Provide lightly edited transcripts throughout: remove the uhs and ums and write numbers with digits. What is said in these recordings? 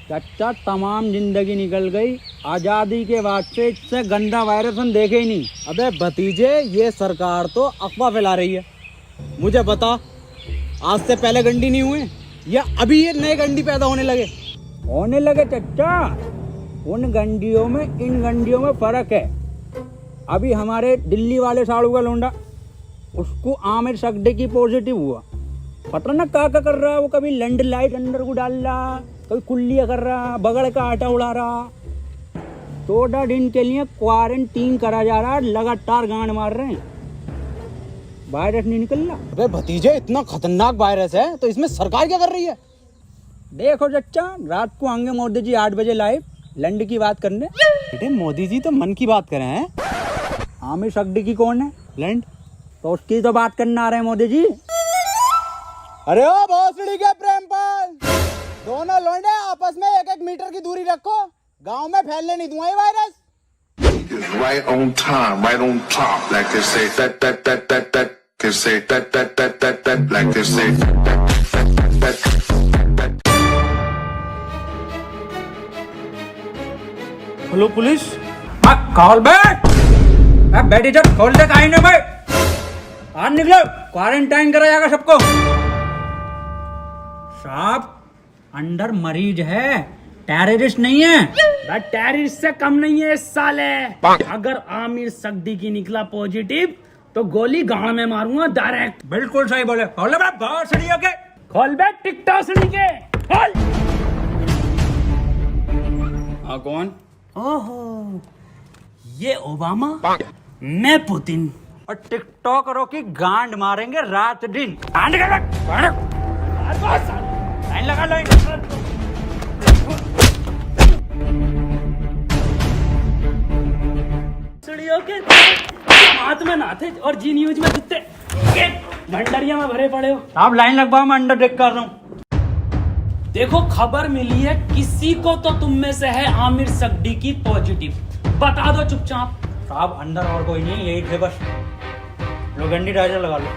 चाचा तमाम जिंदगी निकल गई, आजादी के बाद से इससे गंदा वायरस हम देखे ही नहीं। अबे भतीजे, ये सरकार तो अफवाह फैला रही है। मुझे बता, आज से पहले गंडी नहीं हुए या अभी ये नए गंडी पैदा होने लगे? चाचा, उन गंडियों में इन गंडियों में फर्क है। अभी हमारे दिल्ली वाले साड़ू का लोंडा, उसको आमिर सगडे की पॉजिटिव हुआ। पता ना क्या कर रहा है वो, कभी लैंड लाइट अंदर को डाल रहा, कभी कुल्लियाँ कर रहा, बगड़ का आटा उड़ा रहा। 14 दिन के लिए क्वारंटीन करा जा रहा है, लगातार गांड मार रहे हैं, वायरस नहीं निकल रहा। अबे भतीजे, इतना खतरनाक वायरस है तो इसमें सरकार क्या कर रही है? देखो चच्चा, रात को आएंगे मोदी जी 8 बजे लाइव लैंड की बात करने। बेटे, मोदी जी तो मन की बात कर रहे हैं। आमिर सगडी की कौन है? लैंड। तो उसकी तो बात करने आ रहे हैं मोदी जी। अरे ओ भोसड़ी के प्रेमपाल, दोनों लौंडे आपस में 1-1 मीटर की दूरी रखो, गांव में फैलने नहीं दूंगा ये virus. Right on time, right on top, like they say that, they say that, like they say that. Hello police. खोल बे, बैठी जब खोल दे कहीं ना भाई, आज निकलो, क्वारंटाइन करा जाएगा सबको। साहब, अंदर मरीज है, टेररिस्ट नहीं है। टेररिस्ट से कम नहीं है इस साले। अगर आमिर सगडी की निकला पॉजिटिव तो गोली गांड में मारूंगा डायरेक्ट। बिल्कुल सही बोले। खोल बे भोसड़ी के। खोल बे टिकटॉक सड़ी के, खोल। हाँ, कौन? ओहो, ये ओबामा, मैं पुतिन। और टिकटॉकरों की गांड मारेंगे रात दिन। लाइन लगा लो। सड़ियों के हाथ में नाथे और जी न्यूज में कुत्ते भंडारिया में भरे पड़े हो। आप लाइन लगवाओ, मैं अंडर टेक कर रहा हूँ। देखो, खबर मिली है किसी को तो तुम में से है आमिर सगडी की पॉजिटिव, बता दो चुपचाप। साहब, अंदर और कोई नहीं, यही थे बस। लो गंडी टाइजर लगा लो।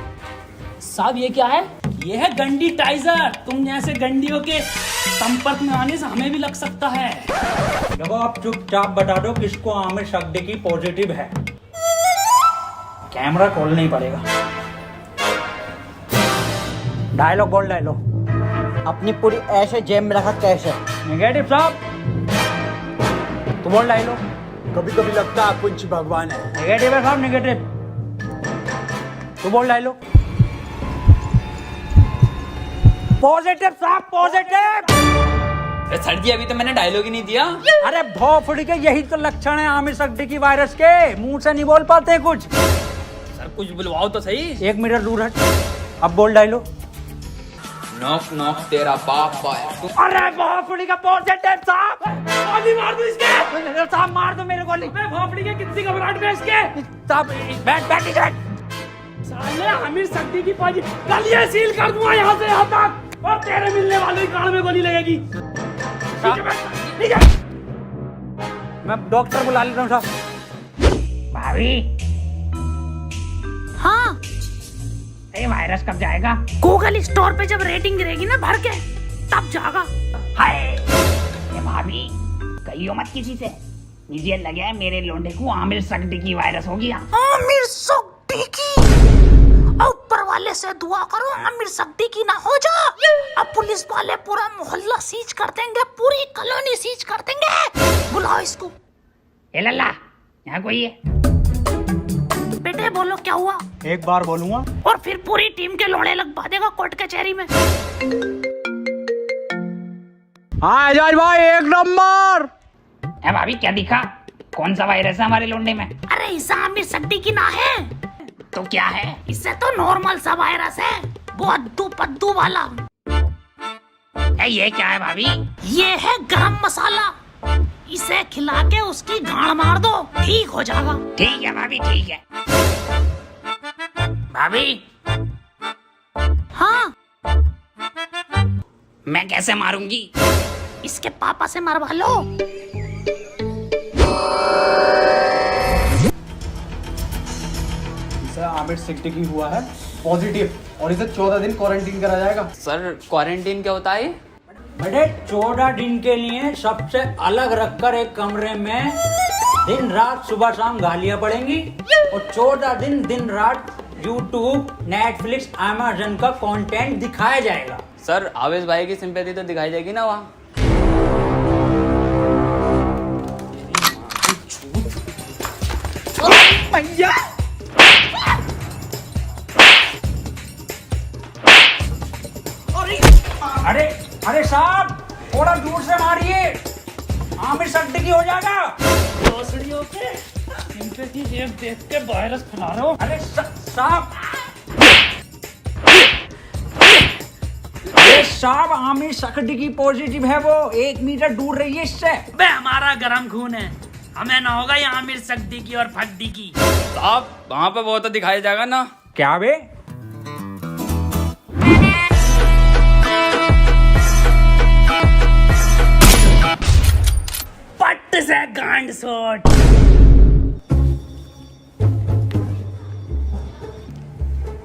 साहब, ये क्या है? ये है गंडी टाइजर। तुम जैसे गंडियों के संपर्क में आने से हमें भी लग सकता है। देखो, आप चुपचाप बता दो किसको आमिर सगडी की पॉजिटिव है। कैमरा खोलना नहीं पड़ेगा। डायलॉग बोल, डायलॉग। अपनी पूरी ऐसे जेब में रखा कैसे? नेगेटिव साहब, तो बोल डायलॉग। कभी कभी लगता है कुछ भगवान है। नेगेटिव है साहब, नेगेटिव। तो बोल डायलॉग। पॉजिटिव साहब, पॉजिटिव। सर जी, अभी तो मैंने डायलॉग ही नहीं दिया। अरे भोफड़ी के, यही तो लक्षण है आमिर सगडी की वायरस के। मुंह से नहीं बोल पाते कुछ। सर, कुछ बुलवाओ तो सही। 1 मीटर दूर हट। अब बोल डायलॉग। नॉक नॉक तेरा बाप आया। अरे भोफड़ी का पॉजिटिव साहब। गोली मार दो इसके। साहब, मार दो मेरे गोली। भोपड़ी के कितनी घबराहट में इसके। साहब, बैठ। साले आमिर सगडी की पॉजिटिव, गलियां सील कर दूंगा यहाँ से यहाँ तक, और तेरे मिलने वालों की कान में गोली लगेगी। मैं डॉक्टर बुला लेता हूँ साहब। भाभी, हाँ, ये वायरस कब जाएगा? गूगल स्टोर पे जब रेटिंग गिरेगी ना भर के, तब जाएगा। हाय, ये भाभी, कहियो मत किसी से। मुझे लगे है मेरे लोंडे को आमिर सगडी की वायरस हो गया। आमिर सगडी की, ऊपर वाले से दुआ करो आमिर सगडी की ना हो जा। अब पुलिस वाले पूरा मोहल्ला सीज कर देंगे, पूरी कॉलोनी सीज कर देंगे। बुलाओ इसको। ए लल्ला, यहाँ कोई है? बेटे बोलो क्या हुआ? एक बार बोलूंगा और फिर पूरी टीम के लोड़े लगवा देगा कोर्ट कचहरी में। हाँ एजाज भाई, 1 नंबर। ए भाभी, क्या दिखा? कौन सा वायरस है हमारे लोंडे में? अरे इसे आमिर सगडी की ना है तो क्या है? इससे तो नॉर्मल सा वायरस है, वो अद्दू पद्दू वाला। ये क्या है भाभी? ये है गरम मसाला, इसे खिला के उसकी गांड मार दो, ठीक हो जाएगा। ठीक है भाभी, ठीक है। भाभी, हाँ, मैं कैसे मारूंगी? इसके पापा से मरवा लो। आमिर सगडी की हुआ है पॉजिटिव और इसे 14 दिन क्वारंटीन करा जाएगा। सर, क्वारंटीन क्या होता है? बेटे 14 दिन के लिए सबसे अलग रखकर एक कमरे में दिन रात सुबह शाम गालियां पड़ेंगी और 14 दिन दिन रात यूट्यूब, नेटफ्लिक्स, अमेज़न का कंटेंट दिखाया जाएगा। सर आवेश भाई की सिंपैथी तो दिखाई देगी ना वहाँ। भैया अरे अरे साहब थोड़ा दूर से मारिए, आमिर सद्दीकी हो जाएगा। भोसड़ियों के सिंपैथी देख के वायरस फैला रहे हो। अरे साहब अरे साहब आमिर सद्दीकी पॉजिटिव है, वो 1 मीटर दूर रहिए इससे। बे हमारा गरम खून है, हमें ना होगा ये आमिर सद्दीकी और फद्दीकी। साहब वहाँ पे वो तो दिखाई जाएगा ना। क्या बे? पट्ट से गांड शॉट।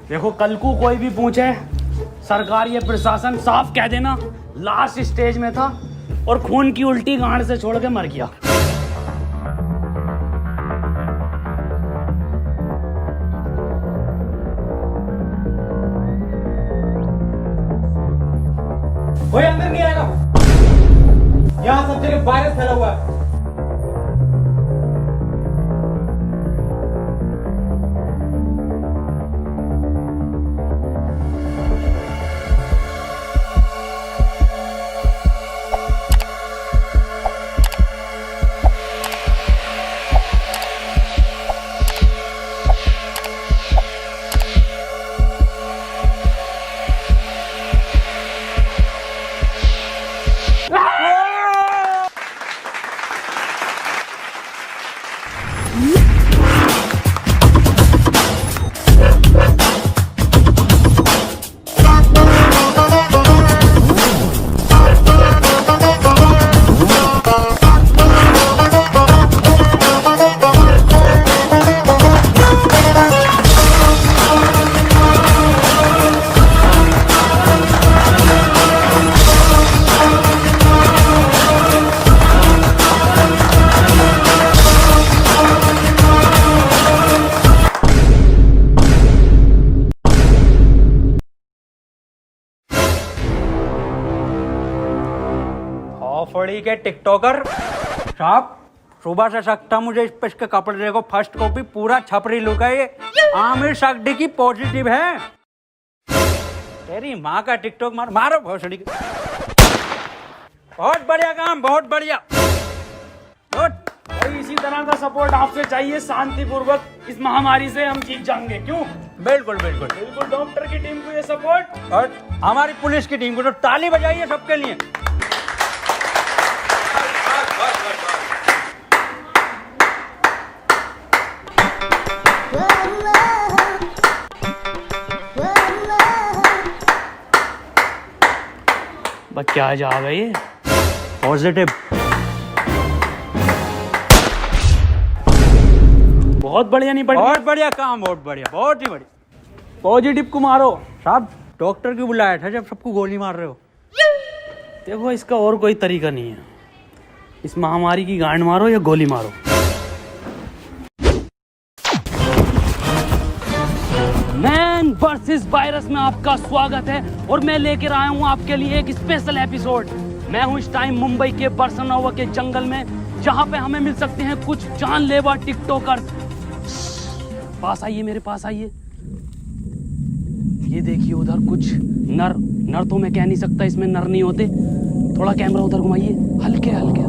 देखो कल को कोई भी पूछे, सरकार ये प्रशासन साफ कह देना लास्ट स्टेज में था और खून की उल्टी गांड से छोड़ के मर गया। कोई अंदर नहीं आएगा, यहाँ सब जगह वायरस फैला हुआ है। फड़ी के टिकटॉकर साहब, सुबह से सकता मुझे इस पे इसके कपड़े देखो, फर्स्ट कॉपी पूरा छपरी लुक है ये। आमिर सद्दीकी पॉजिटिव है। तेरी माँ का टिकटॉक मारो भोसड़ी। बहुत बढ़िया काम, बहुत बढ़िया। और इसी तरह का सपोर्ट आपसे चाहिए, शांतिपूर्वक इस महामारी से हम जीत जाएंगे। क्यों? बिल्कुल बिल्कुल बिल्कुल डॉक्टर की टीम को ये सपोर्ट और हमारी पुलिस की टीम को तो ताली बजाइए सबके लिए। बस क्या जा गई पॉजिटिव। बहुत बढ़िया। नहीं बढ़िया? बहुत बढ़िया काम, बहुत बढ़िया, बहुत ही बढ़िया। पॉजिटिव को मारो साहब डॉक्टर क्यों बुलाया था जब सबको गोली मार रहे हो? देखो इसका और कोई तरीका नहीं है, इस महामारी की गांड मारो या गोली मारो। मैन वर्सेस वायरस में आपका स्वागत है और मैं लेकर आया हूं आपके लिए एक स्पेशल एपिसोड। मैं हूं इस टाइम मुंबई के बरसनोवा के जंगल में, जहां पे हमें मिल सकते हैं कुछ जानलेवा टिकटॉकर। पास आइए, मेरे पास आइए। ये देखिए उधर कुछ नर तो मैं कह नहीं सकता, इसमें नर नहीं होते। थोड़ा कैमरा उधर घुमाइए, हल्के हल्के।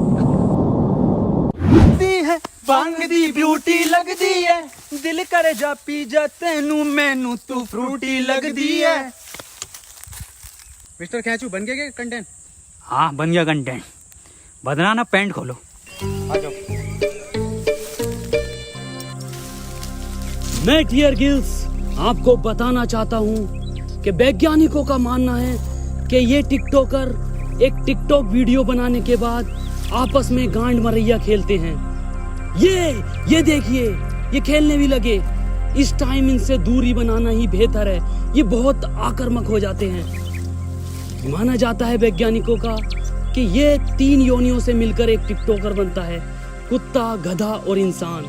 है बांग दी ब्यूटी लगदी है, दिल करे जा पी जा तेनू मैनू तू फ्रूटी लगदी है। मिस्टर कैचू बन गया कंटेंट? हाँ बन गया कंटेंट। बदला ना, पैंट खोलो। आ जाओ। मैं डियर गिल्स आपको बताना चाहता हूं कि वैज्ञानिकों का मानना है कि ये टिकटॉकर एक टिकटॉक वीडियो बनाने के बाद आपस में गांड मरैया खेलते हैं। ये देखिए, ये खेलने भी लगे। इस टाइम इनसे दूरी बनाना ही बेहतर है, ये बहुत आक्रामक हो जाते हैं। माना जाता है वैज्ञानिकों का कि ये 3 योनियों से मिलकर एक टिकटॉकर बनता है, कुत्ता, गधा और इंसान।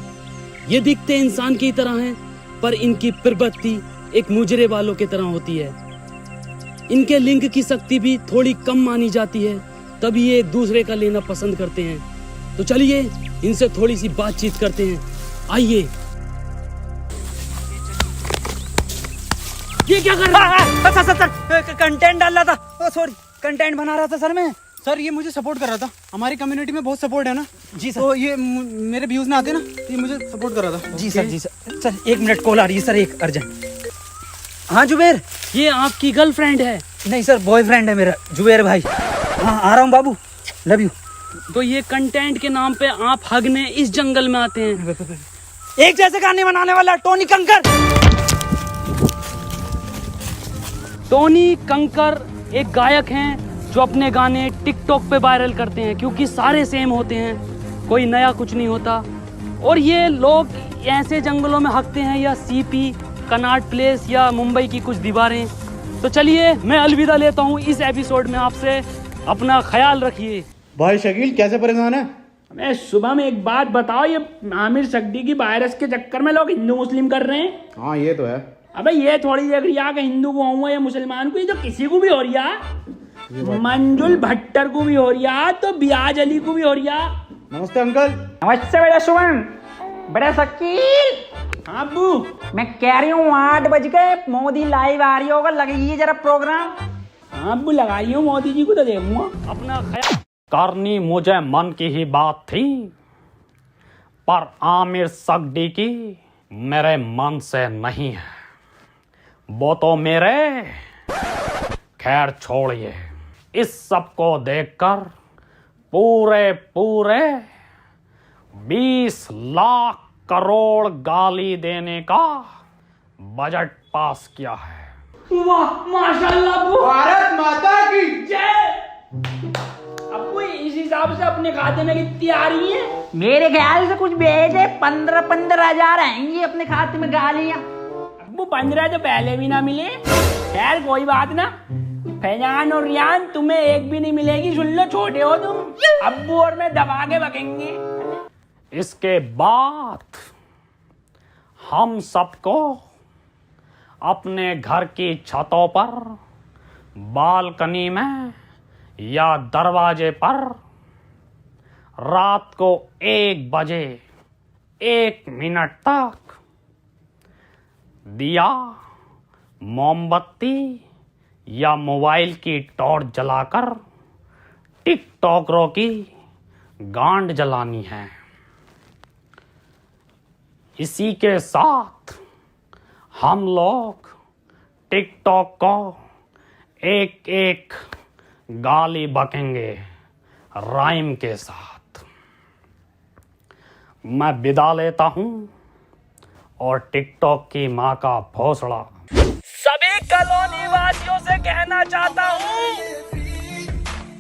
ये दिखते इंसान की तरह हैं, पर इनकी प्रवृत्ति एक मुजरे वालों की तरह होती है। इनके लिंग की शक्ति भी थोड़ी कम मानी जाती है, तभी ये एक दूसरे का लेना पसंद करते हैं। तो चलिए इनसे थोड़ी सी बातचीत करते हैं, आइए। ये क्या कर रहा है? सर कंटेंट डाल रहा था, सॉरी कंटेंट बना रहा था सर मैं। सर ये मुझे सपोर्ट कर रहा था, हमारी कम्युनिटी में बहुत सपोर्ट है ना जी सर। तो ये मेरे व्यूज में आते ना, तो ये मुझे सपोर्ट कर रहा था। जी सर, जी सर। सर 1 मिनट कॉल आ रही है सर, एक अर्जेंट। हाँ जुबेर। ये आपकी गर्लफ्रेंड है? नहीं सर, बॉयफ्रेंड है मेरा, जुबेर भाई। हाँ आ रहा हूँ बाबू, लव यू। तो ये कंटेंट के नाम पे आप हगने इस जंगल में आते हैं? एक जैसे गाने बनाने वाला टोनी कंकर। टोनी कंकर एक गायक हैं जो अपने गाने टिकटॉक पे वायरल करते हैं, क्योंकि सारे सेम होते हैं, कोई नया कुछ नहीं होता। और ये लोग ऐसे जंगलों में हकते हैं, या सीपी, कनाट प्लेस या मुंबई की कुछ दीवारें। तो चलिए मैं अलविदा लेता हूँ इस एपिसोड में आपसे। अपना ख्याल रखिए। भाई शकील कैसे परेशान है? मैं सुबह में एक बात बताओ, ये आमिर सगडी की वायरस के चक्कर में लोग हिंदू मुस्लिम कर रहे हैं। हाँ ये तो है। अबे ये थोड़ी देख रही है कि हिंदू को हुआ या मुसलमान को, ये तो किसी को भी हो रही है। मंजुल भट्टर को भी हो रही है, तो बियाज अली को भी हो रही है। नमस्ते अंकल। नमस्ते बेटा सुमन। बेटा शकील, हाँ अब्बू। मैं कह रही हूँ 8 बज गए, मोदी लाइव आ रही होगा, लगाइए जरा प्रोग्राम। हाँ अब्बू लगाई हूँ, मोदी जी को तो देखूंगा। अपना ख्याल करनी मुझे मन की ही बात थी, पर आमिर सगडी की मेरे मन से नहीं है। वो तो मेरे, खैर छोड़िए। इस सब को देखकर पूरे 20 लाख करोड़ गाली देने का बजट पास किया है। वाह माशाल्लाह अब्बू, भारत माता की जय। अब्बू इस हिसाब से अपने खाते में कितनी आ रही है? मेरे ख्याल से कुछ भेजे 15 हजार आएंगी अपने खाते में गालियाँ। अब्बू 15 तो पहले भी ना मिले। खैर कोई बात ना, फैजान और रियान तुम्हें एक भी नहीं मिलेगी, सुन लो, छोटे हो तुम। अब्बू और मैं दबा के बकेंगे। इसके बाद हम सबको अपने घर की छतों पर, बालकनी में या दरवाजे पर रात को 1 बजे 1 मिनट तक दिया, मोमबत्ती या मोबाइल की टॉर्च जलाकर टिकटॉकरों की गांड जलानी है। इसी के साथ हम लोग टिकटॉक को एक गाली बकेंगे राइम के साथ। मैं विदा लेता हूं और टिकटॉक की मां का भोसड़ा सभी कॉलोनी वासियों से कहना चाहता हूं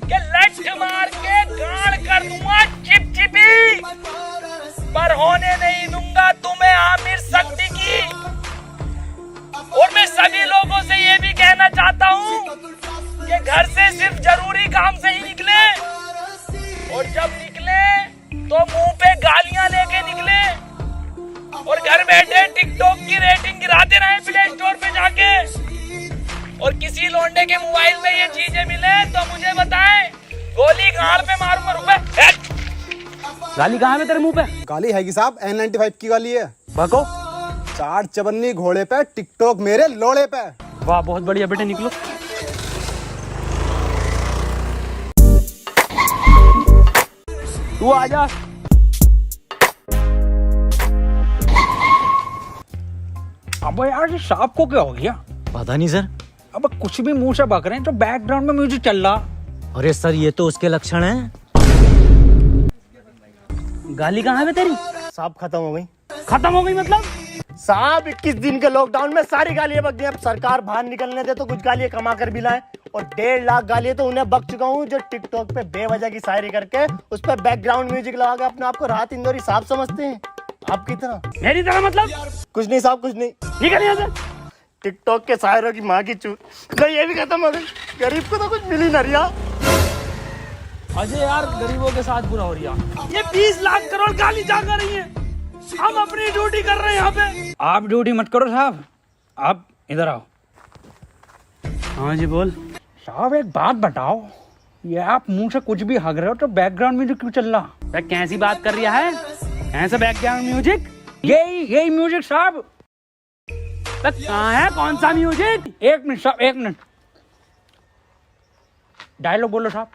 कि लठ मार के गाड़ कर दूंगा चिपचिपी, पर होने नहीं दूंगा तुम्हें आमिर सगडी की। और मैं सभी लोगों से ये भी कहना चाहता हूँ कि घर से सिर्फ जरूरी काम से ही निकले, और जब निकले तो मुंह पे गालियां लेके निकले, और घर बैठे टिकटॉक की रेटिंग गिराते रहे प्ले स्टोर पे जाके। और किसी लौंडे के मोबाइल में ये चीजें मिले तो मुझे बताएं, गोली गाड़ पे मारूंगा। रुपए गाली कहाँ है तेरे मुंह पे? गाली है कि साहब, N95 की गाली है। बको 4 चवन्नी घोड़े पे, टिकटॉक मेरे लोड़े पे। वाह बहुत बढ़िया बेटे, निकलो। तू आजा। अब यार ये सांप को क्या हो गया? पता नहीं सर। अब कुछ भी मुंह से बक रहे हैं तो बैकग्राउंड में म्यूजिक चल रहा। अरे सर ये तो उसके लक्षण हैं। गाली कहाँ है तेरी? साहब खत्म हो गई। खत्म हो गई मतलब? साहब 21 दिन के लॉकडाउन में सारी गालियां बक गई। अब सरकार बाहर निकलने दे तो कुछ गालियां कमा कर भी लाए, और 1.5 लाख गालियां तो उन्हें बक चुका हूँ जो टिकटॉक पे बेवजह की शायरी करके उस पर बैकग्राउंड म्यूजिक लगा के अपने आप को राहत इंदौरी साहब समझते हैं। आपकी तरह। मेरी तरह मतलब? कुछ नहीं साहब, कुछ नहीं। निकल यहाँ से। टिकटॉक के शायरों की माँ की चूत। नहीं, ये भी खत्म हो गई। गरीब को तो कुछ मिल ही ना रिया। अजय यार गरीबों के साथ बुरा हो रही है। ये 20 लाख करोड़ गाली जा कर रही है, हम अपनी ड्यूटी कर रहे हैं यहाँ पे। आप ड्यूटी मत करो साहब, आप इधर आओ। हाँ जी बोल। साहब एक बात बताओ, ये आप मुंह से कुछ भी हग रहे हो तो बैकग्राउंड म्यूजिक क्यों चल रहा? कैसी बात कर रहा है? ऐसा बैकग्राउंड म्यूजिक? यही म्यूजिक साहब। कहाँ है, कौन सा म्यूजिक? एक मिनट साहब, एक मिनट। डायलॉग बोलो साहब।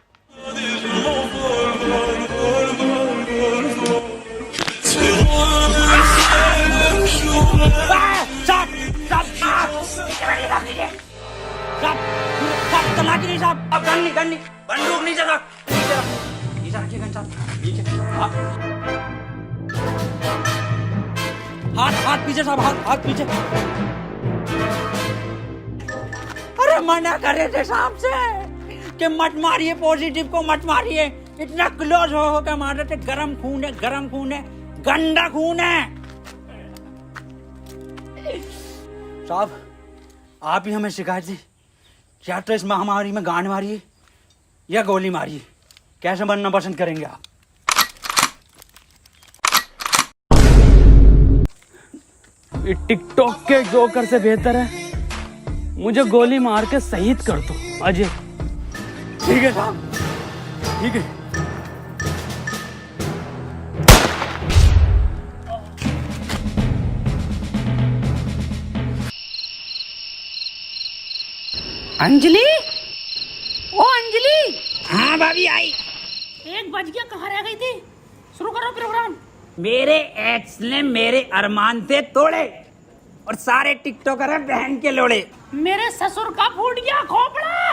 बंदूक नीचे रख, नीचे रखिए गन साहब, नीचे। हाथ पीछे साहब, हाथ पीछे। अरे मना करे थे साहब से कि मत मारिए, पॉजिटिव को मत मारिए। इतना क्लोज हो के मारे थे। गरम खून है, गरम खून है, गंदा खून है। साहब आप ही हमें शिकायत दी, या तो इस महामारी में गांड मारिए या गोली मारिए, कैसे बनना पसंद करेंगे आप? टिकटॉक के जोकर से बेहतर है मुझे गोली मार के शहीद कर दो अजय। ठीक है साहब, ठीक है। अंजलि, ओ अंजलि। हाँ भाभी आई। 1 बज गया, कहाँ रह गई थी? शुरू करो प्रोग्राम। मेरे एक्स ने मेरे अरमान थे तोड़े और सारे टिकटॉकर हैं बहन के लोड़े। मेरे ससुर का फूट गया खोपड़ा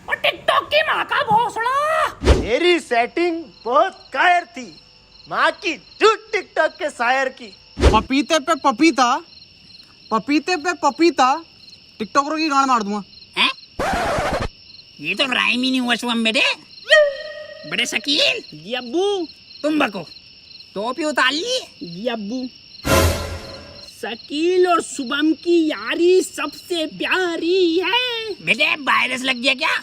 और टिकटॉक की माँ का भोसड़ा। मेरी सेटिंग बहुत कायर थी, माँ की झूठ टिकटॉक के शायर की। पपीते पे पपीता, पपीते पे पपीता, टिकटॉकरों की गांड मार दूंगा। ये तो राइम ही नहीं हुआ शुभम बेटे। बड़े शकील। जी अब्बू। तुम बको, टोपी उतार ली। जी अब्बू। शकील और शुभम की यारी सबसे प्यारी है। बेटे वायरस लग गया क्या?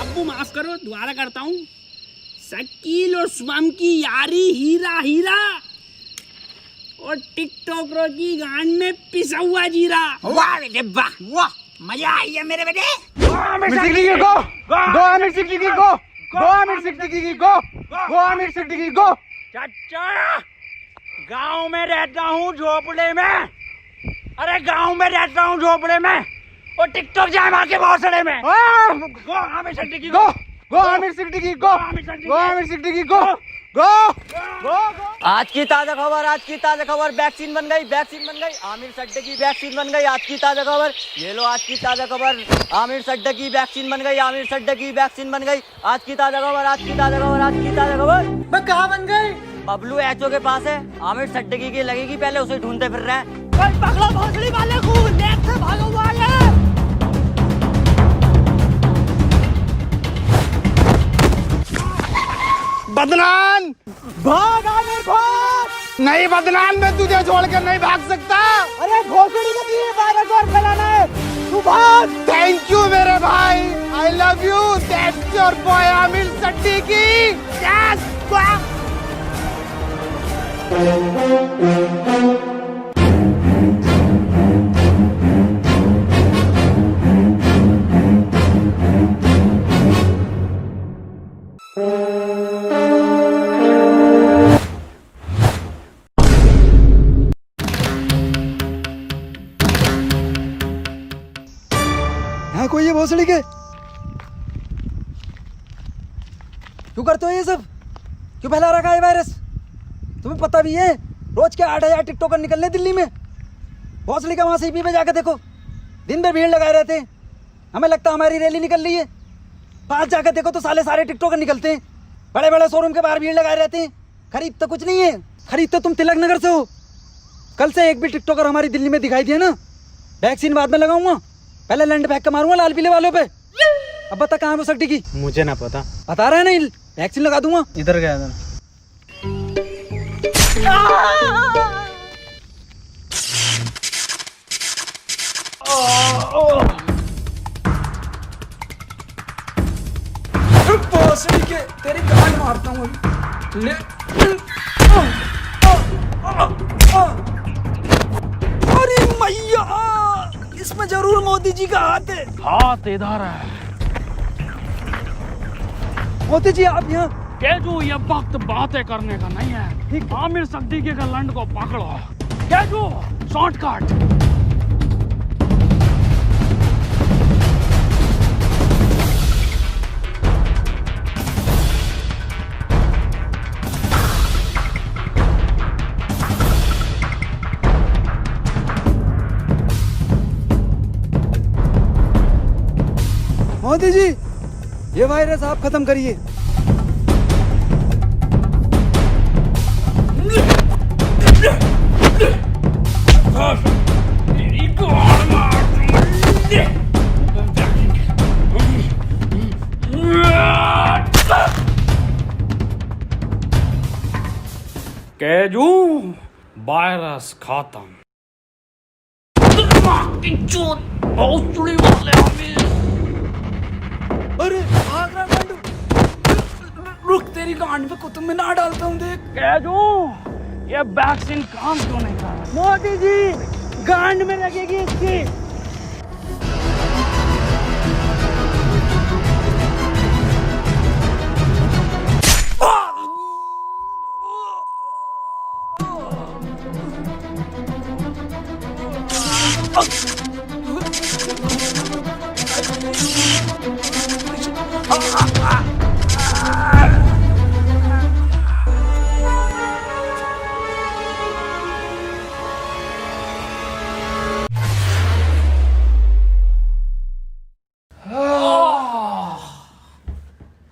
अब्बू माफ करो, दोबारा करता हूँ। शकील और शुभम की यारी हीरा हीरा और टिकटॉकरों की गांड में पिसा हुआ जीरा। वाह बेटे वाह, वाह, मजा आई है मेरे बेटे। चाचा, गांव में रहता हूँ झोपड़े में। अरे गांव में रहता हूँ झोपड़े में और टिकटॉक जाए मार के भौसड़े में। गो आमिर सिद्दीकी गो, गो आमिर सिद्दीकी गो, गो आमिर सिद्दीकी गो, गो गो। आज की ताजा खबर, आज की ताजा खबर, वैक्सीन बन गई, वैक्सीन बन गई, आमिर सड्डे की वैक्सीन बन गई। आज की ताजा खबर, ये लो आज की ताजा खबर, आमिर सड्डे की वैक्सीन बन गई, आमिर सड्डे की वैक्सीन बन गई। आज की ताजा खबर, आज की ताजा खबर, आज की ताजा खबर। मैं कहाँ बन गई? बबलू एचओ के पास है, आमिर सड्डे की लगेगी, पहले उसे ढूंढते फिर रहे हैं। पकड़ो भोसड़ी वाले को, लेट से भागो वाले। बदनाम भाग, आमिर भाग। नहीं बदनाम, मैं तुझे छोड़कर नहीं भाग सकता। अरे भोसड़ी को दिए वायरस और फैलाना है, तू भाग। थैंक यू मेरे भाई, I love you. That's your boy Aamir Siddiqui. Yes यहाँ कोई है भोसड़ी के? क्यों करते हो ये सब? क्यों फैला रखा है वायरस? तुम्हें पता भी है रोज के 8,000 टिकटॉकर निकलने दिल्ली में। भोसड़ी का वहां सीपी पे जाकर देखो, दिन भर भीड़ लगाए रहते हैं। हमें लगता है हमारी रैली निकल रही है। पास जाकर देखो तो साले टिकटॉकर निकलते हैं, बड़े बड़े शोरूम के बाहर भीड़ लगाए रहते हैं। खरीद तो कुछ नहीं है, खरीद तो तुम तिलक नगर से हो। कल से एक भी टिकटॉकर हमारी दिल्ली में दिखाई दिया ना, वैक्सीन बाद में लगाऊंगा, पहले लैंड फेंक के मारूंगा लाल पीले वालों पे। अब बता कहाँ है वो सट्टी की? मुझे ना पता। बता रहा है नहीं, वैक्सीन लगा दूंगा। इधर गया था। भोसड़ी के तेरी गांड मारता हूँ अभी। ले अरे मैया, इसमें जरूर मोदी जी का हाथ है। हाथ इधर है। मोदी जी आप यहाँ। केजू, ये वक्त बातें करने का नहीं है। आमिर सिद्दीकी के लंड को पकड़ो। केजू, शॉर्टकट। मोदी जी, ये वायरस आप खत्म करिए। केजू, वायरस खत्म। भोसड़ी वाले आमिर। अरे भाग रहा गांडू। रुक, तेरी गांड पे कुतुब मीनार डालता हूँ देख। केजू, ये वैक्सीन काम क्यों नहीं कर रहा? मोदी जी, गांड में लगेगी इसकी।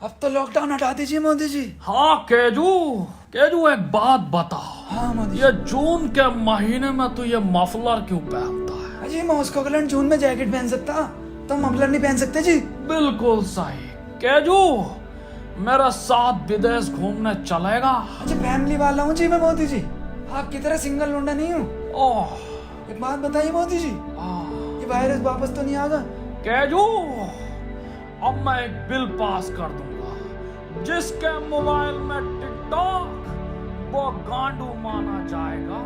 अब तो लॉकडाउन हटा दीजिए मोदी जी। हाँ केजू, केजू एक बात बता। हाँ मोदी ये जून के महीने में तू ये मफलर क्यों पहनता है? अजी, मॉस्को के लैंड जून में जैकेट पहन सकता, तो मफलर नहीं पहन सकते जी। बिल्कुल सही। केजू, मेरे साथ विदेश घूमने चलेगा? अच्छा, फैमिली वाला हूँ जी मैं मोदी जी, आपकी तरह सिंगल लौंडा नहीं हूँ। ओह, एक बात बताइए मोदी जी, ये वायरस वापस तो नहीं आगा? केजू, अब मैं एक बिल पास कर दूंगा, जिसके मोबाइल में टिकटॉक वो गांडू माना जाएगा।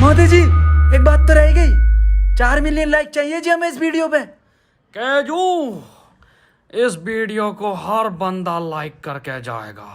मोदी जी, एक बात तो रह गई, 4 मिलियन लाइक चाहिए जी हमें इस वीडियो पे। केजू, इस वीडियो को हर बंदा लाइक करके जाएगा।